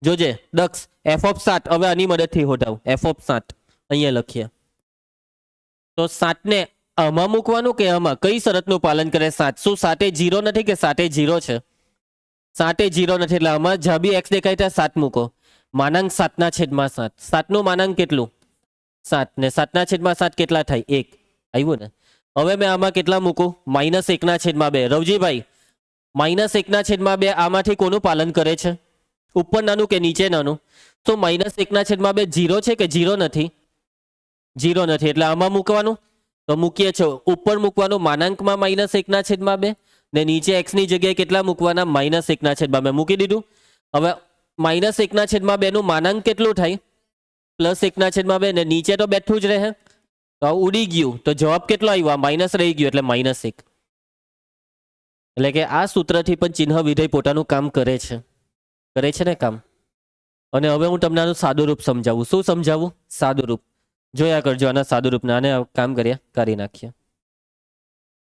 જોજે. દક્ષ, એફ ઓફ 7 હવે આની મદદથી હોટાવ. એફ ઓફ 7 અહીંયા લખીએ તો 7 ને આમાં મૂકવાનું કે આમાં? કઈ શરતનું પાલન કરે 7? શું 7 એ 0 નથી કે 7 એ 0 છે? 7 એ 0 નથી એટલે આમાં જ્યાં બી એક્સ દેખાય ત્યાં 7 મૂકો. માનાંક 7/7. 7 નું માનાંક કેટલું? 7. ને 7/7 કેટલા થાય? 1. આવ્યું ને? હવે મેં આમાં કેટલા મૂકું? -1/2. રવજીભાઈ, -1/2 આમાંથી કોનું પાલન કરે છે? ઉપર નાનું કે નીચે નાનું? તો -1/2 0 છે કે 0 નથી? 0 નથી એટલે આમાં મૂકવાનું. તો મૂકીએ છો. ઉપર મૂકવાનું માનાંકમાં -1/2 ને નીચે એક્સ ની જગ્યાએ કેટલા મૂકવાના? -1/2 મૂકી દીધું. હવે -1/2 નું માનાંક કેટલું થાય? +1/2 ને નીચે તો બેઠું જ રહે. તો આ ઉડી ગયું તો જવાબ કેટલો આવ્યો? માઇનસ રહી ગયું એટલે -1. એટલે કે આ સૂત્રથી પણ ચિહ્ન વિધેય પોતાનું કામ કરે છે. કરે છે ને કામ. અને હવે હું તમને આનું સાદુરૂપ સમજાવું. શું સમજાવું? સાદુરૂપ. જોયા કરજો આના સાદુરૂપને. આને કામ કર્યા કરી નાખીએ.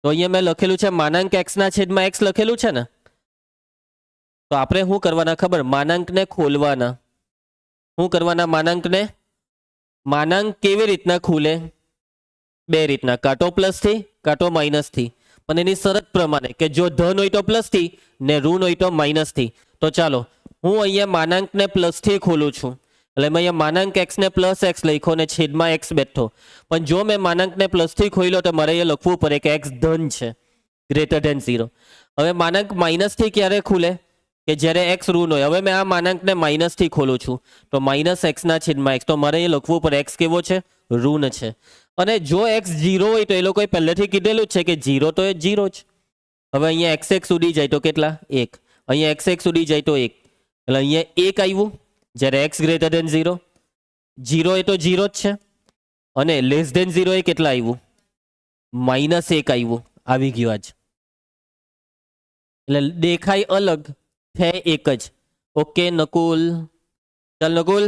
તો અહીંયા મેં લખેલું છે માનાંક એક્સ ના છેદમાં એક્સ લખેલું છે ને. તો આપણે શું કરવાના ખબર? માનાંકને ખોલવાના. શું કરવાના? માનાંકને. માનાંક કેવી રીતના ખુલે? બે રીતના, કાં તો પ્લસથી કાં તો માઇનસથી. પણ એની શરત પ્રમાણે કે જો ધન હોય તો પ્લસથી ને ઋણ હોય તો માઇનસથી. તો ચાલો હું અહીંયા માનાંકને પ્લસથી ખોલું છું. એટલે મેં અહીંયા માનાંક એક્સને +x લખ્યો ને છેદમાં એક્સ બેઠો. પણ જો મેં માનાંકને પ્લસથી ખોલ્યો તો મારે એ લખવું પડે કે એક્સ ધન છે, >0. હવે માનાંક માઇનસથી ક્યારે ખુલે? કે જ્યારે એક્સ ઋણ હોય. હવે મેં આ માનાંકને માઇનસથી ખોલું છું તો -x/x. તો મારે એ લખવું પડે એક્સ કેવો છે? ઋણ છે. અને જો એક્સ 0 હોય તો એ લોકોએ પહેલેથી કીધેલું જ છે કે 0 તો એ 0 જ. હવે અહીંયા x ઉડી જાય તો કેટલા? 1. અહીંયા x ઉડી જાય તો 1. એટલે અહીંયા 1 આવ્યું જ્યારે x >0. 0 એ તો 0 જ છે. અને <0 એ કેટલા આવ્યું? -1 આવ્યું. આવી ગયું આજ. એટલે દેખાય અલગ છે એક જ. ઓકે નકુલ, ચાલ નકુલ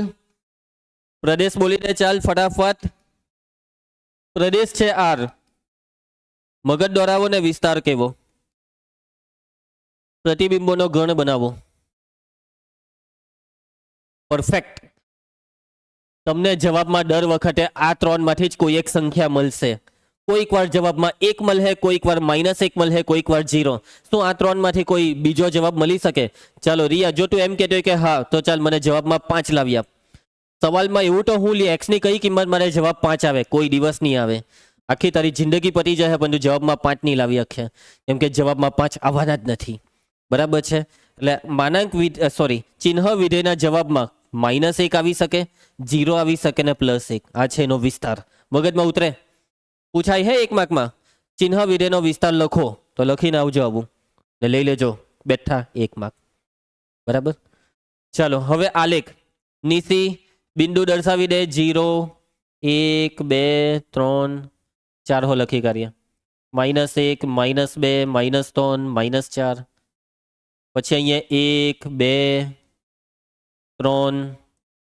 પ્રદેશ બોલી દે ચાલ ફટાફટ. પ્રદેશ છે આર. મગજ દોરાવો ને વિસ્તાર કેવો? પ્રતિબિંબોનો ગણ બનાવો. પરફેક્ટ. તમને જવાબમાં દર વખતે આ 3 માંથી જ કોઈ એક સંખ્યા મળશે. કોઈક વાર જવાબમાં 1 મળે, કોઈક વાર -1 મળે, કોઈક વાર 0. શું આ 3 માંથી કોઈ બીજો જવાબ મળી શકે? ચાલો રિયા, જો તું એમ કહેતો હોય કે હા તો ચાલ મને જવાબમાં 5 લાવી આપ. સવાલમાં એવું તો હું લે એક્સ ની કઈ કિંમત મારે જવાબ 5 આવે? કોઈ દિવસ નહીં આવે. આખી તારી જિંદગી પતી જાય પણ તું જવાબમાં 5 નહીં લાવી શકે. કેમ કે જવાબમાં 5 આવવાના જ નથી. બરાબર છે? એટલે માનાંક ચિહ્ન વિધેયના જવાબમાં -1 આવી શકે, 0 આવી શકે ને +1. આ છે એનો વિસ્તાર. મગજમાં ઉતરે? પૂછાય હે 1 માર્કમાં ચિહ્ન વિધેયનો વિસ્તાર લખો તો લખીને આવજો આવું ને લઈ લેજો બેઠા 1 માર્ક. બરાબર. ચાલો હવે આલેખ. નીસી બિંદુ દર્શાવી દે. 0 1 2 3 4 હો લખી કાઢીએ. -1 -2 -3 -4. પછી અહીંયા 1 2 3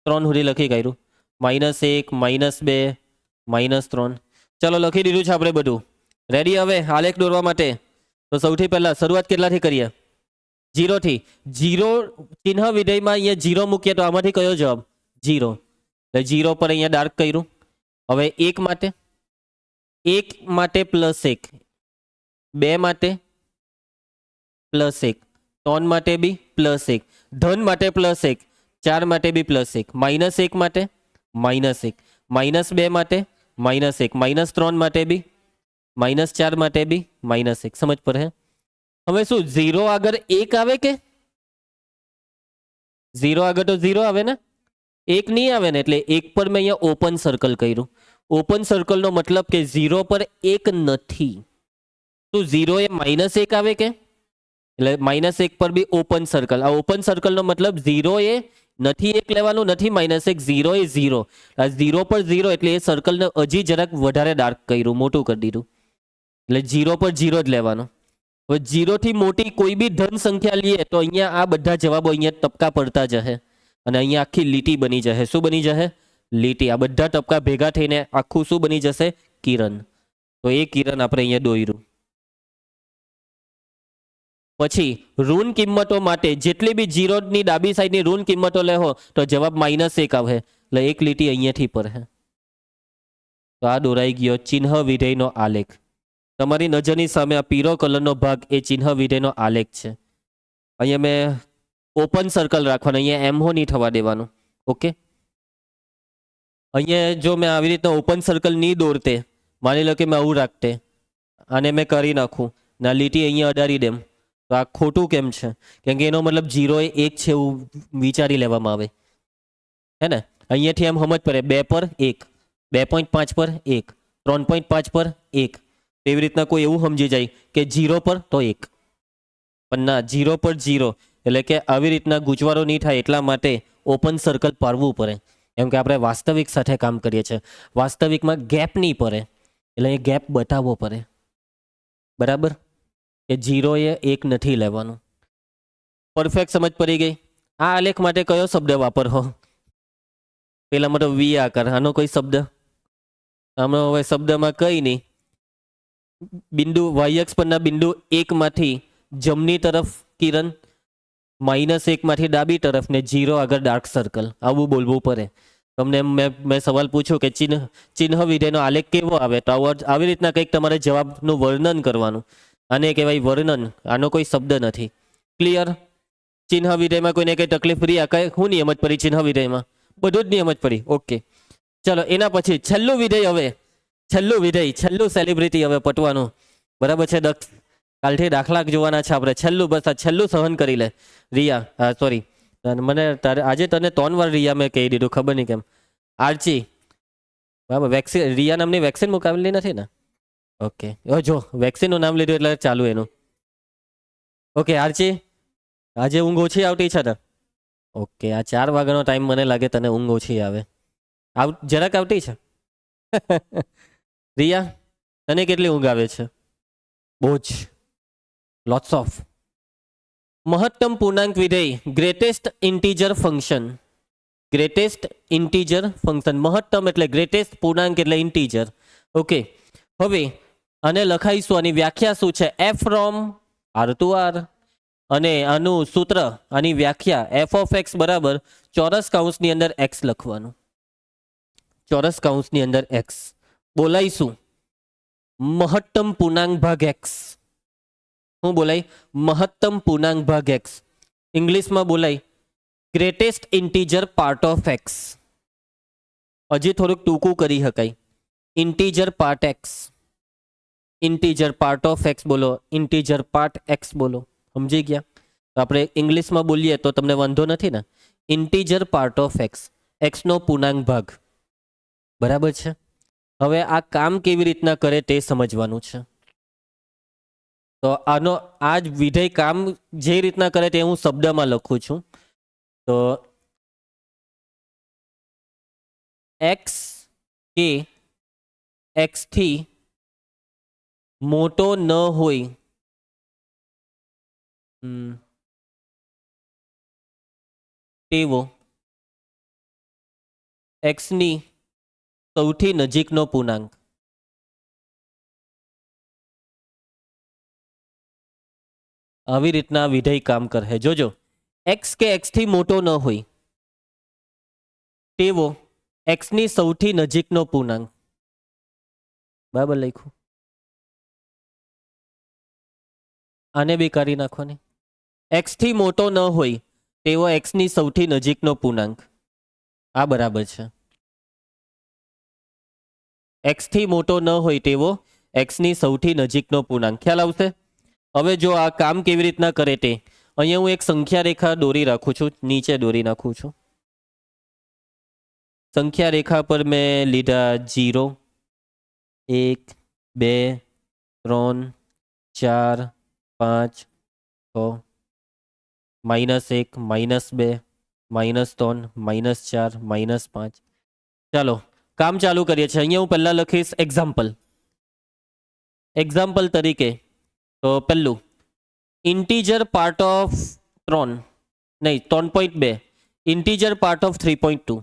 3 સુધી લખી કાઢ્યું. -1 -2 -3. ચલો લખી દીધું છે આપણે બધું. રેડી હવે આલેખ દોરવા માટે? તો સૌથી પહેલા શરૂઆત કેટલાથી કરીએ? 0 થી. 0 ચિહ્ન વિધેયમાં અહીંયા 0 મૂકીએ તો આમાંથી કયો જવાબ? 0. એટલે 0 પર અહીંયા ડાર્ક કર્યું. હવે 1 માટે, 1 માટે +1, 2 માટે +1, 3 માટે બી +1, ધન માટે +1, 4 માટે બી +1, -1 માટે -1, -2 માટે -1, -3 માટે બી, -4 માટે બી -1. સમજ પર હે? હવે શું 0 આગળ 1 આવે કે 0 આગળ તો 0 આવે ને, 1 નહીં આવે ને, એટલે 1 પર મેં અહીંયા ઓપન સર્કલ કર્યું. ઓપન સર્કલનો મતલબ કે 0 પર 1 નથી. તો 0 એ -1 આવે કે, એટલે -1 પર બી ઓપન સર્કલ. આ ઓપન સર્કલનો મતલબ 0 એ નથી 1 લેવાનું, નથી -1, 0 એ 0. આ 0 પર 0 એટલે એ સર્કલને હજી જરાક વધારે ડાર્ક કર્યું, મોટું કરી દીધું. એટલે 0 પર 0 જ લેવાનું. હવે 0 થી મોટી કોઈ બી ધન સંખ્યા લઈએ તો અહીંયા આ બધા જવાબો અહીંયા ટપકા પડતા જશે અને અહીંયા આખી લીટી બની જશે. શું બની જશે? લીટી. આ બધા ટપકા ભેગા થઈને આખું શું બની જશે? કિરણ. તો એ કિરણ આપણે અહીંયા દોર્યું. પછી ઋણ કિંમતો માટે જેટલી બી 0 ની ડાબી સાઈડની ઋણ કિંમતો લેહો તો જવાબ -1 આવે. એટલે એક લીટી અહીંયાથી પડે. તો આ દોરાઈ ગયો ચિહ્ન વિધેયનો આલેખ. તમારી નજરની સામે આ પીળો કલરનો ભાગ એ ચિહ્ન વિધેયનો આલેખ છે. અહીંયા મેં ઓપન સર્કલ રાખવાનું, અહીંયા એમ હો નહીં થવા દેવાનું. ઓકે, અહીંયા જો મેં આવી રીતના ઓપન સર્કલ નહીં દોરતે, માની લો કે મેં આવું રાખતે અને મેં કરી નાખું ના લીટી અહીંયા અડાડી દેમ, તો આ ખોટું કેમ છે? કેમ કે એનો મતલબ 0 એ 1 છે એવું વિચારી લેવામાં આવે, હે ને? અહીંયાથી એમ સમજ પડે 2 પર 1, 2.5 પર 1, 3.5 પર 1. એવી રીતના કોઈ એવું સમજી જાય કે 0 પર તો 1, પણ ના, 0 પર 0. એટલે કે આવી રીતના ગૂંચવાડો નહીં થાય એટલા માટે ઓપન સર્કલ પાડવું પડે. એમ કે આપણે વાસ્તવિક સાથે કામ કરીએ છીએ, વાસ્તવિકમાં ગેપ નહીં પડે એટલે એ ગેપ બતાવવો પડે. બરાબર? કે 0 એ 1 નથી લેવાનું. પરફેક્ટ સમજ પડી ગઈ? આ આલેખ માટે કયો શબ્દ વાપરવો? પેલામાં તો વી આકાર. આનો કોઈ શબ્દ? આમાં હવે શબ્દમાં કંઈ નહીં. બિંદુ વાયઅક્ષ પરના બિંદુ 1 માંથી જમણી તરફ કિરણ, -1 માંથી ડાબી તરફ ને 0 આગળ ડાર્ક સર્કલ. આવું બોલવું પડે. તમને મેં સવાલ પૂછ્યો કે ચિહ્ન વિધેયનો આલેખ કેવો આવે, તો આવી રીતના કંઈક તમારે જવાબનું વર્ણન કરવાનું. આને કહેવાય વર્ણન. આનો કોઈ શબ્દ નથી. ક્લિયર? ચિહ્ન વિધેયમાં કોઈને કંઈ તકલીફ રહી? આ કઈ શું નિયમ જ પડી ચિહ્ન વિધેયમાં? બધું જ નિયમ જ પડી. ઓકે, ચલો એના પછી છેલ્લું વિધેય. હવે છેલ્લું વિધેય, છેલ્લું સેલિબ્રિટી હવે પટવાનું. બરાબર છે દક્ષ? કાલથી દાખલા જોવાના છે આપણે. છેલ્લું, બસ આ છેલ્લું સહન કરી લે. રિયા, સોરી, મને આજે તને 3 વાર રિયા મેં કહી દીધું, ખબર નહીં કેમ. આર્ચી, બરાબર. વેક્સિન, રિયા નામની વેક્સિન મુકાવેલી નથી ને? ઓકે, જો વેક્સિનનું નામ લીધું એટલે ચાલુ એનું. ઓકે આર્ચી, આજે ઊંઘ ઓછી આવતી છે ને? ઓકે, આ 4 વાગ્યાનો ટાઈમ મને લાગે તને ઊંઘ ઓછી આવે. જરાક આવતી છે. રિયા, તને કેટલી ઊંઘ આવે છે? બહુ જ, લોટ્સ ઓફ. મહત્તમ પૂર્ણાંક વિધેય, greatest integer function. Greatest integer function. મહત્તમ એટલે ગ્રેટેસ્ટ, પૂર્ણાંક એટલે ઇન્ટીજર. ઓકે, હવે આને લખાઈશું. આની વ્યાખ્યા શું છે? F from R to R. અને આનું સૂત્ર, આની વ્યાખ્યા એફ ઓફ એક્સ બરાબર ચોરસ કૌંસની અંદર એક્સ લખવાનું. ચોરસ કૌંસની અંદર એક્સ. બોલાઈશું મહત્તમ પૂર્ણાંક ભાગ એક્સ. શું બોલાય? મહત્તમ પૂર્ણાંક ભાગ એક્સ. ઇંગ્લિશમાં બોલાય greatest integer part of x. હજી થોડુંક ટૂંકું કરી શકાય, integer part x. Integer part of x બોલો, ઇન્ટીજર પાર્ટ એક્સ બોલો. સમજી ગયા? તો આપણે ઇંગ્લિશમાં બોલીએ તો તમને વાંધો નથી ને? ઇન્ટીજર પાર્ટ ઓફ એક્સ, એક્સનો પૂર્ણાંક ભાગ. બરાબર છે? હવે આ કામ કેવી રીતના કરે તે સમજવાનું છે. તો આનો આ જ વિધેય કામ જે રીતના કરે તે હું શબ્દમાં લખું છું. તો એક્સ કે એક્સ થી મોટો ન હોય તેવો એક્સની સૌથી નજીકનો પૂર્ણાંક. આવી રીતના વિધેય કામ કરે. જોજો, એક્સ કે એક્સ થી મોટો ન હોય તેવો એક્સની સૌથી નજીકનો પૂર્ણાંક. બરાબર લખ્યું? આને બી કરી નાખો ને. એક્સ થી મોટો ન હોય તેવો એક્સની સૌથી નજીકનો પૂર્ણાંક. આ બરાબર છે. x થી મોટો ન હોય તેવો x ની સૌથી નજીકનો પૂર્ણાંક. ખ્યાલ આવશે? હવે જો આ કામ કેવી રીતના કરે તે અહીંયા હું એક સંખ્યા રેખા દોરી રાખું છું, નીચે દોરી નાખું છું. સંખ્યા રેખા પર મેં લીધા 0, 1, 2, 3, 4, 5, 6, -1, -2, -3, -4, -5. ચાલો કામ ચાલુ કરીએ છીએ. અહીંયા હું પહેલા લખીશ એક્ઝામ્પલ. એક્ઝામ્પલ તરીકે તો પહેલું ઇન્ટીજર પાર્ટ ઓફ 3, નહીં 3.2, ઇન્ટીજર પાર્ટ ઓફ 3.2.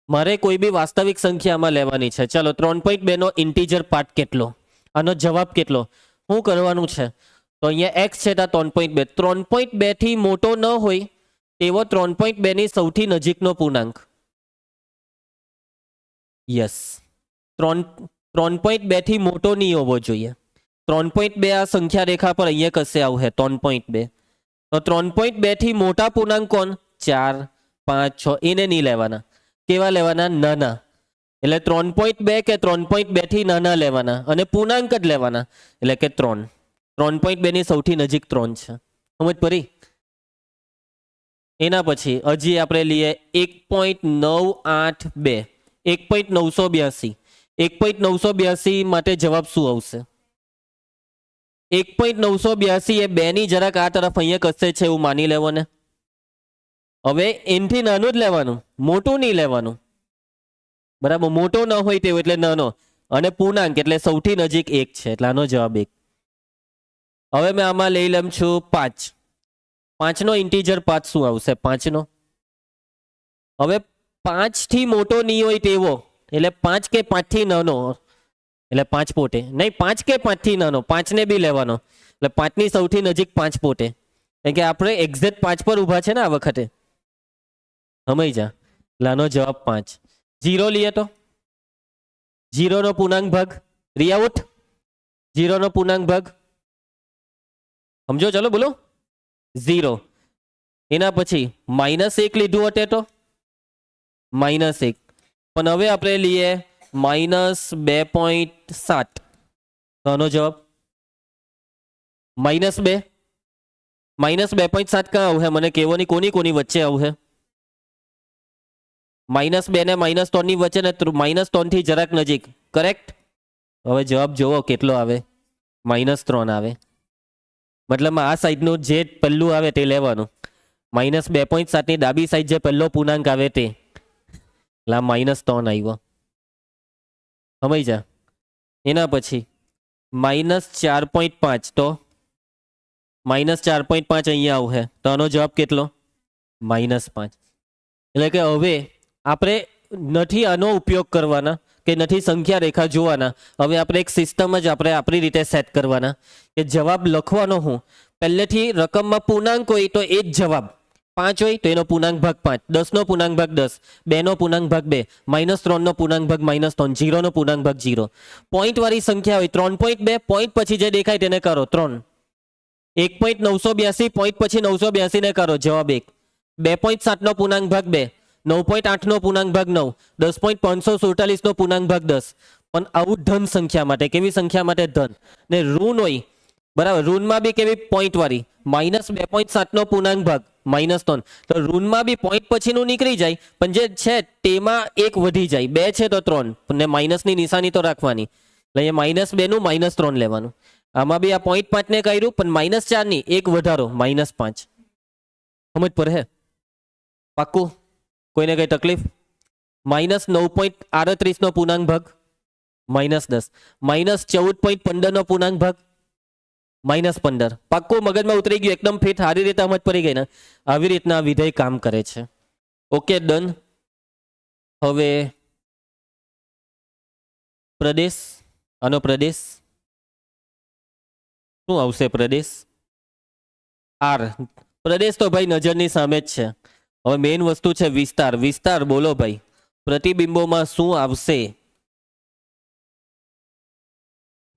મારે કોઈ બી વાસ્તવિક સંખ્યામાં લેવાની છે. ચાલો 3.2 નો ઇન્ટીજર પાર્ટ કેટલો, આનો જવાબ કેટલો, શું કરવાનું છે? તો અહીંયા x છે ત્યાં 3.2. 3.2 થી મોટો ન હોય તેવો 3.2 ની સૌથી નજીકનો પૂર્ણાંક. યસ, 3.2 થી મોટો નહીં હોવો જોઈએ. 3.2 આ સંખ્યા રેખા પર અહીંયા કશે આવશે 3.2. તો 3.2 થી મોટા પૂર્ણાંક કોણ? 4, 5, 6 એને નહીં લેવાના. કેવા લેવાના? નાના. એટલે 3.2 કે 3.2 થી નાના લેવાના અને પૂર્ણાંક જ લેવાના, એટલે કે 3. 3.2 ની સૌથી નજીક 3 છે. સમજ પડી? એના પછી હજી આપણે લઈએ 1.982. 1.982. 1.982 માટે જવાબ શું આવશે? 1.982 એ 2 ની જરાક આ તરફ અહીંયા કશે છે એવું માની લેવો ને. હવે એનથી નાનું જ લેવાનું, મોટું નહીં લેવાનું. બરાબર, મોટો ન હોય તેવું એટલે નાનો, અને પૂર્ણાંક એટલે સૌથી નજીક 1 છે, એટલે આનો જવાબ 1. હવે મેં આમાં લઈ લઉં છું 5. 5 નો ઇન્ટીજર પાર્ટ શું આવશે? 5 નો. હવે 5 થી મોટો નહીં હોય તેવો, એટલે 5 કે 5 થી નાનો, એટલે 5 પોતે નહીં, 5 કે 5 થી નાનો, 5 ને બી લેવાનો, એટલે 5 ની સૌથી નજીક 5 પોતે. કારણ કે આપણે એક્ઝેક્ટ 5 પર ઊભા છે ને આ વખતે. સમય જા, એટલે આનો જવાબ 5. 0 લઈએ તો 0 નો પૂર્ણાંક ભાગ, રિયાઉટ 0 નો પૂર્ણાંક ભાગ સમજો. ચલો બોલો 0. એના પછી -1 લીધું હતે તો -1, પણ હવે આપણે લઈએ -2.7. તો આનો જવાબ -2. -2.7 ક્યાં આવશે મને કેવો ની? કોની વચ્ચે આવશે? -2 ને -3 ની વચ્ચે ને, -3 થી જરાક નજીક. કરેક્ટ. હવે જવાબ જોવો કેટલો આવે? -3 આવે. મતલબ આ સાઈડનું જે પહેલું આવે તે લેવાનું. -2.7 ની ડાબી સાઈડ જે પહેલો પૂર્ણાંક આવે તે, એટલે -3 આવ્યો. સમજ જા. એના પછી -4.5. તો -4.5 અહીંયા આવશે, તો આનો જવાબ કેટલો? -5. એટલે કે હવે આપણે નથી આનો ઉપયોગ કરવાના કે નથી સંખ્યા રેખા જોવાના. હવે આપણે એક સિસ્ટમ જ આપણે આપણી રીતે સેટ કરવાના કે જવાબ લખવાનો હું પહેલેથી રકમમાં પૂર્ણાંક હોય તો એ જ જવાબ. 5 હોય તો એનો પૂર્ણાંક ભાગ 5, 10 નો પૂર્ણાંક ભાગ 10, 2 નો પૂર્ણાંક ભાગ 2, -3 નો પૂર્ણાંક ભાગ -3, 0 નો પૂર્ણાંક ભાગ 0. પોઈન્ટ વાળી સંખ્યા હોય 3.2, પોઈન્ટ પછી જે દેખાય તેને કરો 3. 1.982 પોઈન્ટ પછી 982 ને કરો, જવાબ 1. 2.7 નો પૂર્ણાંક ભાગ 2, 9.8 નો પૂર્ણાંક ભાગ 9, 10.547 નો પૂર્ણાંક ભાગ 10. પણ આવું ધન સંખ્યા માટે, કેવી સંખ્યા માટે? ધન. ને ઋણ હોય, બરાબર, ઋણમાં બી કેવી? પોઈન્ટ વાળી. -2.7 નો પૂર્ણાંક ભાગ -3, તો ઋણમાં બી પોઈન્ટ પછીનું નીકળી જાય, પણ જે છે તેમાં 1 વધી જાય. 2 છે તો 3, ને માઇનસની નિશાની તો રાખવાની, એટલે અહીંયા -2 નું -3 લેવાનું. આમાં બી આ 0.5 ને કર્યું, પણ -4 ની 1 વધારો -5. સમજ પર હે? પાક્કું? કોઈને કઈ તકલીફ? -9.38 નો પૂર્ણાંક ભાગ -10, -14.15 નો પૂર્ણાંક ભાગ -15. પાક્કું મગજમાં ઉતરી ગયું? એકદમ ફિટ, સારી રીતે સમજ પડી ગઈ ને? આવી રીતના વિધેય કામ કરે છે. Okay, done. હવે પ્રદેશ, આનો પ્રદેશ શું આવશે? પ્રદેશ R. પ્રદેશ તો ભાઈ નજરની સામે જ છે. હવે મેઇન વસ્તુ છે વિસ્તાર. વિસ્તાર બોલો ભાઈ, પ્રતિબિંબોમાં શું આવશે?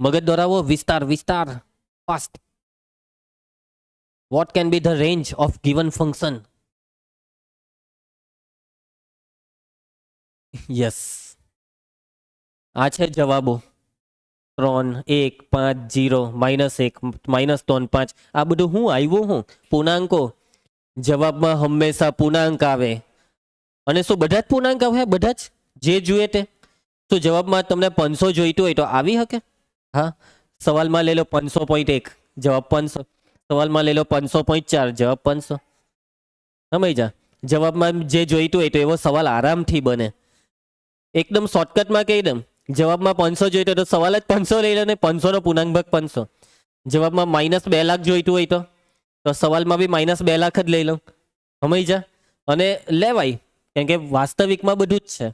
મગજ દોરાવો. વિસ્તાર, વિસ્તાર, fast. What can be the range of given function? Yes. આ છે જવાબો 3 1 5 0 -1 -3 5 આ બધું હું આવ્યું હું પૂર્ણાંકો જવાબમાં હંમેશા પૂર્ણાંક આવે અને શું બધા જ પૂર્ણાંક આવે બધા જ જે જોઈએ તે તો જવાબમાં તમને 500 જોઈતું હોય તો આવી શકે હા સવાલમાં લઈ લો 500.1 જવાબ 500 સવાલમાં લઈ લો 500.4 જવાબ 500 સમજ જા જવાબમાં જે જોઈતું હોય તો એવો સવાલ આરામથી બને એકદમ શોર્ટકટમાં કહી દઉં જવાબમાં 500 જોઈતો તો સવાલ જ 500 લઈ લો ને 500 નો પૂર્ણાંક ભાગ 500 જવાબમાં -2 લાખ જોઈતું હોય તો સવાલમાં બી -2 લાખ જ લઈ લો સમજ જા અને લેવાય કેમ કે વાસ્તવિકમાં બધું જ છે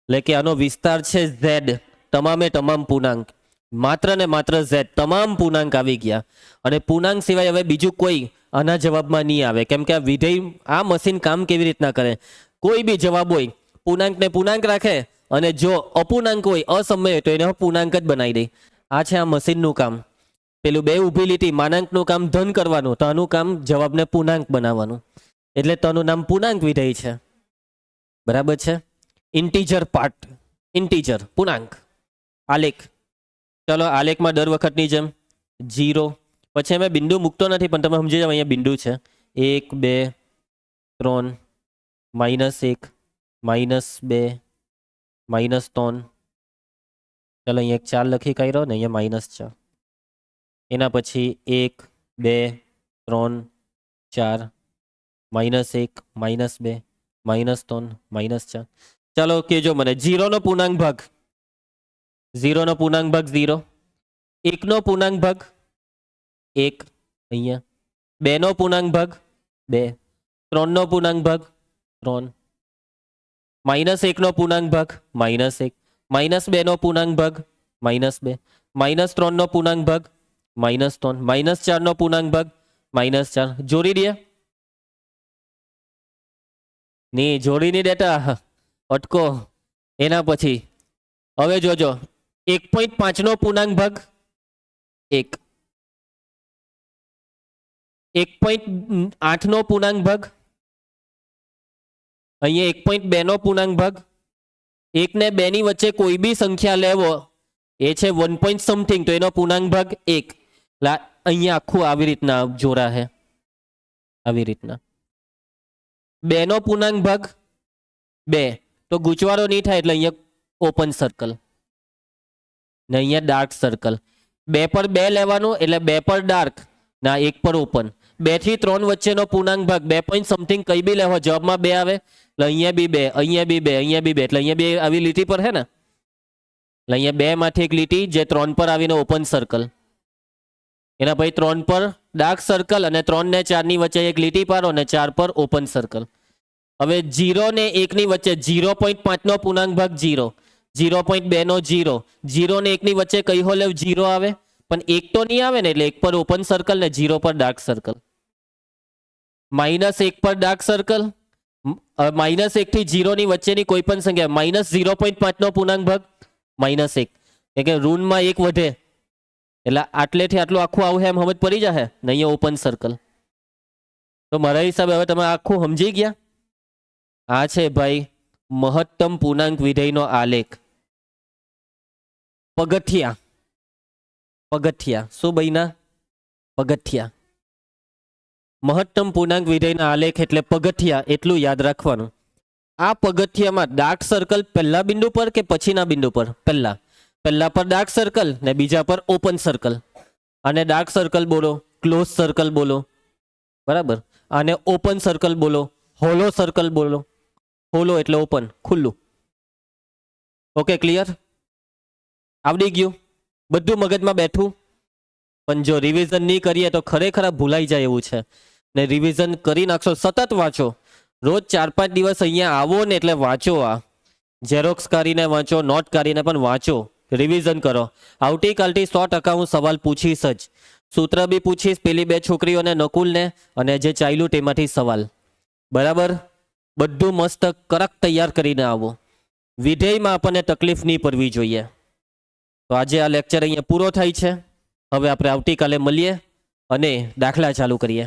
એટલે કે આનો વિસ્તાર છે ઝેડ તમામે તમામ પૂર્ણાંક માત્ર ને માત્ર ઝેડ તમામ પૂર્ણાંક આવી ગયા અને પૂર્ણાંક સિવાય હવે બીજું કોઈ આના જવાબમાં નહીં આવે કેમ કે આ વિધેય આ મશીન કામ કેવી રીતના કરે કોઈ બી જવાબ હોય પૂર્ણાંકને પૂર્ણાંક રાખે અને જો અપૂર્ણાંક હોય અસમય હોય તો એને પૂર્ણાંક જ બનાવી દે આ છે આ મશીનનું કામ પેલું બે ઊભી લીટી માનાંકનું કામ ધન કરવાનું તો આનું કામ જવાબને પૂર્ણાંક બનાવવાનું એટલે તનું નામ પૂર્ણાંક વિધેય છે બરાબર છે ઇન્ટીજર પાર્ટ ઇન્ટીજર પૂર્ણાંક આલેખ ચલો આલેખમાં દર વખતની જેમ 0 પછી અમે બિંદુ મૂકતો નથી પણ તમે સમજી જાવ અહીંયા બિંદુ છે 1 2 3 -1 -2 -3 ચલો અહીંયા 4 લખી કાઢ્યો ને અહીંયા -4 એના પછી 1 2 3 4 -1 -2 -3 -4 ચાલો કેજો મને 0 નો પૂર્ણાંક ભાગ 0 નો પૂર્ણાંક ભાગ 0 1 નો પૂર્ણાંક ભાગ 1 અહીંયા 2 નો પૂર્ણાંક ભાગ 2 3 નો પૂર્ણાંક ભાગ 3 -1 નો પૂર્ણાંક ભાગ -1 -2 નો પૂર્ણાંક ભાગ -2 -3 નો પૂર્ણાંક ભાગ -3 -4 નો પૂર્ણાંક ભાગ -4 જોડી દે ની જોડી ની દેતા અટકો એના પછી હવે જોજો 1.5 નો પૂર્ણાંક ભાગ 1 1.8 નો પૂર્ણાંક ભાગ અહીંયા 1.2 નો પૂર્ણાંક ભાગ 1 ને 2 ની વચ્ચે કોઈ બી સંખ્યા લેવો એ છે 1 point something તો એનો પૂર્ણાંક ભાગ 1 અહીંયા આખું આવી રીતના જોડા છે આવી રીતના 2 નો પૂર્ણાંક ભાગ 2 તો ગૂંચવાડો નહીં થાય એટલે અહીંયા ઓપન સર્કલ ને અહીંયા ડાર્ક સર્કલ 2 પર 2 લેવાનું એટલે 2 પર ડાર્ક ના 1 પર ઓપન 2 થી 3 વચ્ચેનો પૂર્ણાંક ભાગ 2 point something કઈ બી લેવો જવાબમાં 2 આવે એટલે અહીંયા બી 2 અહીંયા બી 2 અહીંયા બી 2 એટલે અહીંયા બી આવી લીટી પર હે ને એટલે અહીંયા 2 માંથી એક લીટી જે 3 પર આવીને ઓપન સર્કલ એના પછી 3 પર ડાર્ક સર્કલ અને 3 ને 4 ની વચ્ચે એક લીટી પાડો અને 4 પર ઓપન સર્કલ હવે 0 ને 1 ની વચ્ચે 0.5 નો પૂર્ણાંક ભાગ 0 0.2 નો 0 0 ને 1 ની વચ્ચે કઈ હો લેવ 0 આવે પણ 1 તો નહીં આવે ને એટલે 1 પર ઓપન સર્કલ ને 0 પર ડાર્ક સર્કલ -1 પર ડાર્ક સર્કલ -1 થી 0 ની વચ્ચેની કોઈ પણ સંખ્યા -0.5 નો પૂર્ણાંક ભાગ -1 એટલે ઋણમાં 1 વધે એટલે આટલેથી આટલું આખું આવું એમ સમજ પડી જશે ને અહીંયા ઓપન સર્કલ તો મારા હિસાબે હવે તમે આખું સમજી ગયા આ છે ભાઈ મહત્તમ પૂર્ણાંક વિધેયનો આલેખ પગથિયા પગથિયા શું બન્યા પગથિયા મહત્તમ પૂર્ણાંક વિધેયના આલેખ એટલે પગથિયા એટલું યાદ રાખવાનું આ પગથિયામાં ડાર્ક સર્કલ પહેલા બિંદુ પર કે પછીના બિંદુ પર પહેલા પર ડાર્ક સર્કલ ને બીજા પર ઓપન સર્કલ અને ડાર્ક સર્કલ બોલો ક્લોઝ સર્કલ બોલો બરાબર અને ઓપન સર્કલ બોલો હોલો સર્કલ બોલો હોલો એટલે ઓપન ખુલ્લું ઓકે ક્લિયર આવડી ગયું બધું મગજમાં બેઠું પણ જો રિવિઝન નહીં કરીએ તો ખરેખર ભૂલાઈ જાય એવું છે ને રિવિઝન કરી નાખશો સતત વાંચો રોજ 4-5 દિવસ અહીંયા આવો ને એટલે વાંચો આ ઝેરોક્સ કરીને વાંચો નોટ કરીને પણ વાંચો રિવિઝન કરો આવતીકાલથી 100% હું સવાલ પૂછીશ જ સૂત્ર બી પૂછીશ પેલી 2 છોકરીઓને નકુલને અને જે ચાલ્યું તેમાંથી સવાલ બરાબર બધું મસ્ત કરક તૈયાર કરીને આવો વિધેયમાં આપણને તકલીફ નહીં પડવી જોઈએ તો આજે આ લેક્ચર અહીંયા પૂરો થાય છે હવે આપણે આવતીકાલે મળીએ અને દાખલા ચાલુ કરીએ